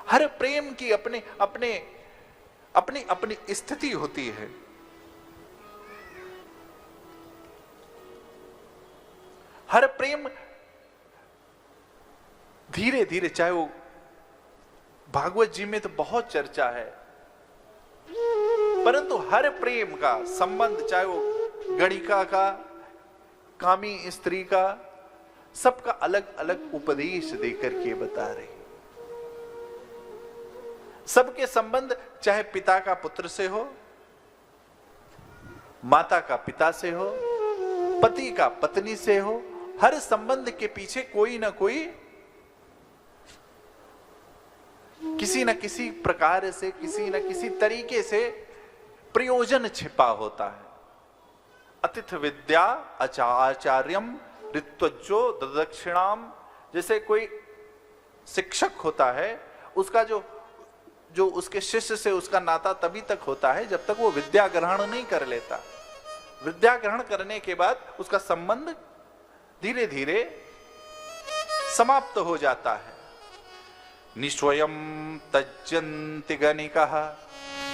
हर प्रेम की अपने अपने अपनी अपनी स्थिति होती है। हर प्रेम धीरे धीरे, चाहे वो भागवत जी में तो बहुत चर्चा है, परंतु हर प्रेम का संबंध, चाहे वो गणिका का, कामी स्त्री का, सबका अलग अलग उपदेश देकर के बता रहे। सबके संबंध चाहे पिता का पुत्र से हो, माता का पिता से हो, पति का पत्नी से हो, हर संबंध के पीछे कोई ना कोई, किसी न किसी प्रकार से, किसी न किसी तरीके से प्रयोजन छिपा होता है। अतिथि विद्या आचार्यम ऋत्वजो ददक्षिणाम, जैसे कोई शिक्षक होता है, उसका जो उसके शिष्य से उसका नाता तभी तक होता है जब तक वो विद्या ग्रहण नहीं कर लेता। विद्या ग्रहण करने के बाद उसका संबंध धीरे धीरे समाप्त हो जाता है। निस्वयं तज्जन्ति गणिकाः,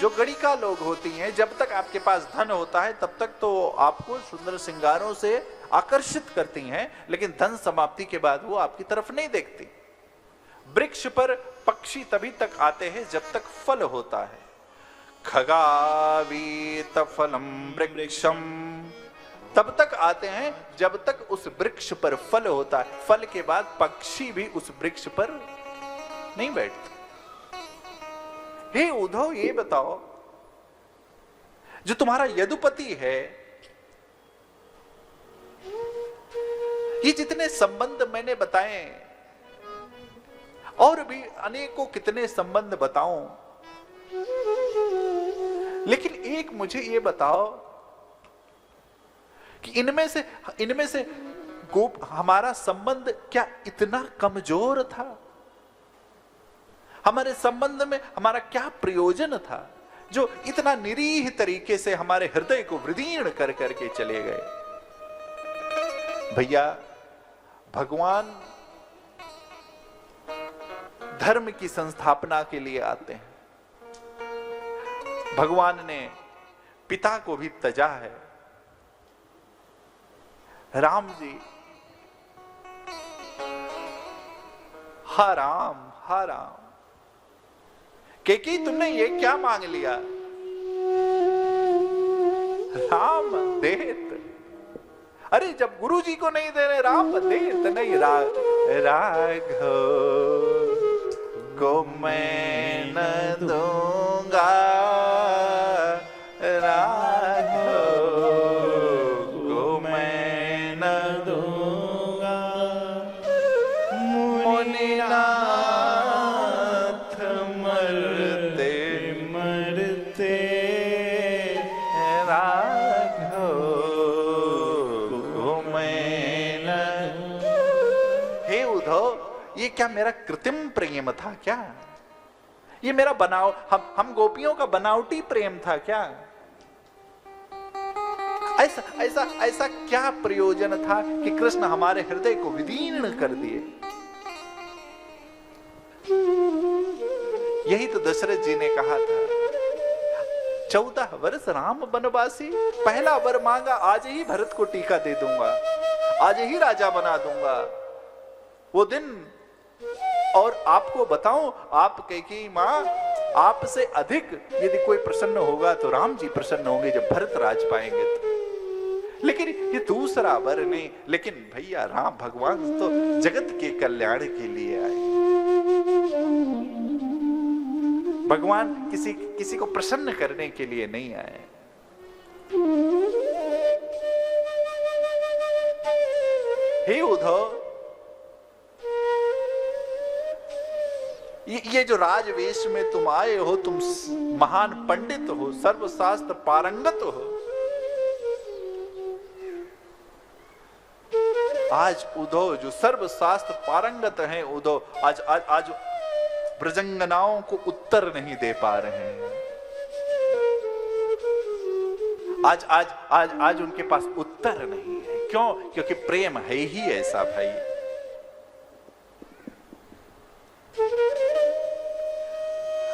जो गणिका लोग होती हैं, जब तक आपके पास धन होता है तब तक तो आपको सुंदर श्रृंगारों से आकर्षित करती हैं, लेकिन धन समाप्ति के बाद वो आपकी तरफ नहीं देखती। वृक्ष पर पक्षी तभी तक आते हैं जब तक फल होता है। खगावीत फलम वृक्षम, तब तक आते हैं जब तक उस वृक्ष पर फल होता है। फल के बाद पक्षी भी उस वृक्ष पर नहीं बैठते। हे उद्धव, ये बताओ, जो तुम्हारा यदुपति है, ये जितने संबंध मैंने बताए, और भी अनेकों कितने संबंध बताऊं, लेकिन एक मुझे ये बताओ कि इनमें से हमारा संबंध क्या इतना कमजोर था? हमारे संबंध में हमारा क्या प्रयोजन था जो इतना निरीह तरीके से हमारे हृदय को विदीर्ण कर करके चले गए? भैया, भगवान धर्म की संस्थापना के लिए आते हैं। भगवान ने पिता को भी तजा है। राम जी, हा राम हा राम, केकी तुमने ये क्या मांग लिया? राम देत, अरे जब गुरु जी को नहीं दे रहे, राम देत नहीं, राघव को मैं न दूंगा, राघव को मैं न दूंगा, मुनिनाथ मरते मरते राघव को मैं न। हे उद्धव, ये क्या मेरा कृत्रिम प्रेम था क्या? ये मेरा हम गोपियों का बनावटी प्रेम था क्या? ऐसा ऐसा ऐसा क्या प्रयोजन था कि कृष्ण हमारे हृदय को विदीर्ण कर दिए? यही तो दशरथ जी ने कहा था, 14 वर्ष राम वनवासी, पहला वर मांगा, आज ही भरत को टीका दे दूंगा, आज ही राजा बना दूंगा। वो दिन, और आपको बताऊं, आप कैकेयी मां, आपसे अधिक यदि कोई प्रसन्न होगा तो राम जी प्रसन्न होंगे जब भरत राज पाएंगे तो। लेकिन ये दूसरा वर नहीं। लेकिन भैया, राम भगवान तो जगत के कल्याण के लिए आए। भगवान किसी को प्रसन्न करने के लिए नहीं आए। हे उद्धव, ये जो राजवेश में तुम आए हो, तुम महान पंडित हो, सर्वशास्त्र पारंगत हो। आज उद्धव जो सर्वशास्त्र पारंगत हैं, उद्धव आज आज आज ब्रजंगनाओं को उत्तर नहीं दे पा रहे हैं। आज आज आज आज उनके पास उत्तर नहीं है। क्यों? क्योंकि प्रेम है ही ऐसा भाई।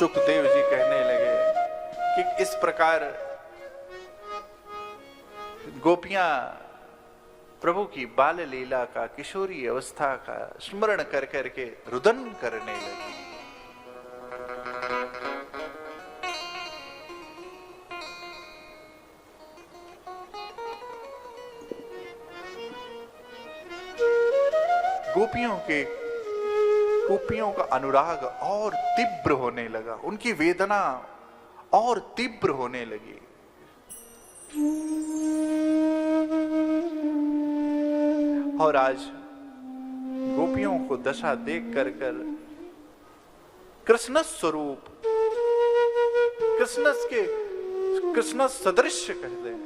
सुखदेव जी कहने लगे कि इस प्रकार गोपियां प्रभु की बाल लीला का, किशोरी अवस्था का स्मरण कर करके रुदन करने लगी। गोपियों का अनुराग और तीव्र होने लगा, उनकी वेदना और तीव्र होने लगी। और आज गोपियों को दशा देख कर कृष्ण स्वरूप, कृष्ण सदृश कहते हैं,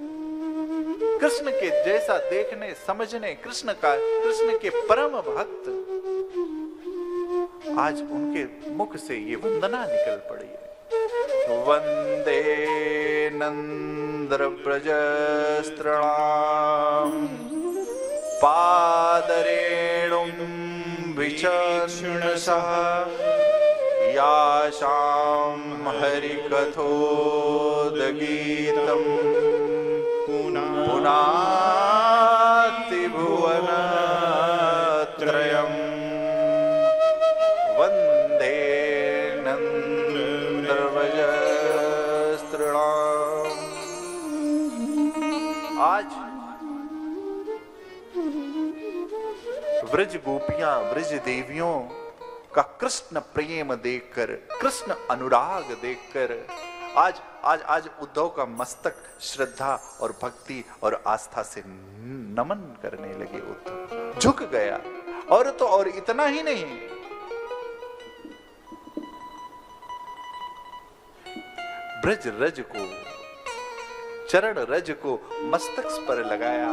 कृष्ण के जैसा देखने समझने, कृष्ण के परम भक्त, आज उनके मुख से ये वंदना निकल पड़ी है। वंदे नंद्र ब्रजस्त्रणाम पादरेणुं विचक्षणसः यासां हरिकथोदगीतं पुनाति भुवनत्रयम् वंदे नंद्रव्रजस्त्रणाम। आज ब्रज गोपियां, ब्रज देवियों का कृष्ण प्रेम देखकर, कृष्ण अनुराग देखकर आज उद्धव का मस्तक श्रद्धा और भक्ति और आस्था से नमन करने लगे। उद्धव झुक गया। और तो और इतना ही नहीं, ब्रज रज को, चरण रज को मस्तक पर लगाया।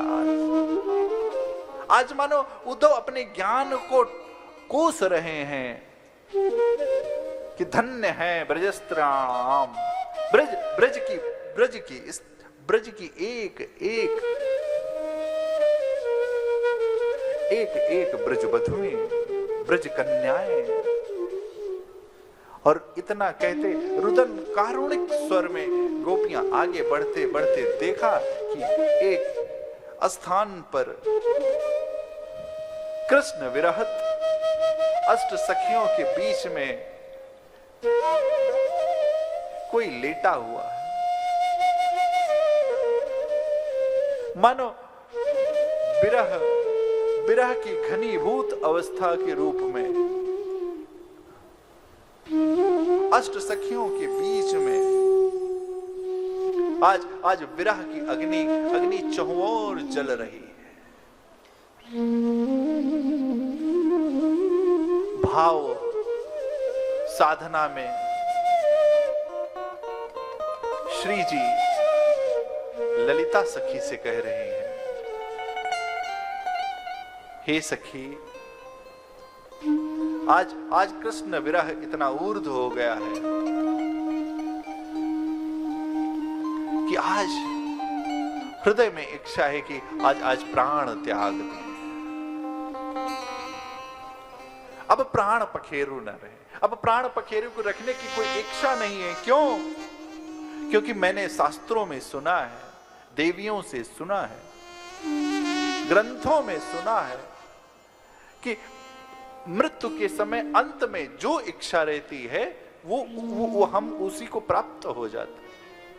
आज मानो उद्धव अपने ज्ञान को कोस रहे हैं कि धन्य है ब्रजस्त्राम, ब्रज की एक ब्रज बधुएं, ब्रज कन्याएं। और इतना कहते रुदन कारुणिक स्वर में गोपियां आगे बढ़ते बढ़ते देखा कि एक स्थान पर कृष्ण विरहत अष्ट सखियों के बीच में कोई लेटा हुआ है, मानो विरह की घनीभूत अवस्था के रूप में अष्ट सखियों के बीच में आज विरह की अग्नि चहुओर जल रही है। भाव साधना में श्री जी ललिता सखी से कह रहे हैं, हे सखी, आज कृष्ण विरह इतना ऊर्ध्व हो गया है कि आज हृदय में इच्छा है कि आज प्राण त्याग दें। अब प्राण पखेरु न रहे, अब प्राण पखेरु को रखने की कोई इच्छा नहीं है। क्यों? क्योंकि मैंने शास्त्रों में सुना है, देवियों से सुना है, ग्रंथों में सुना है कि मृत्यु के समय अंत में जो इच्छा रहती है वो हम उसी को प्राप्त हो जाता है।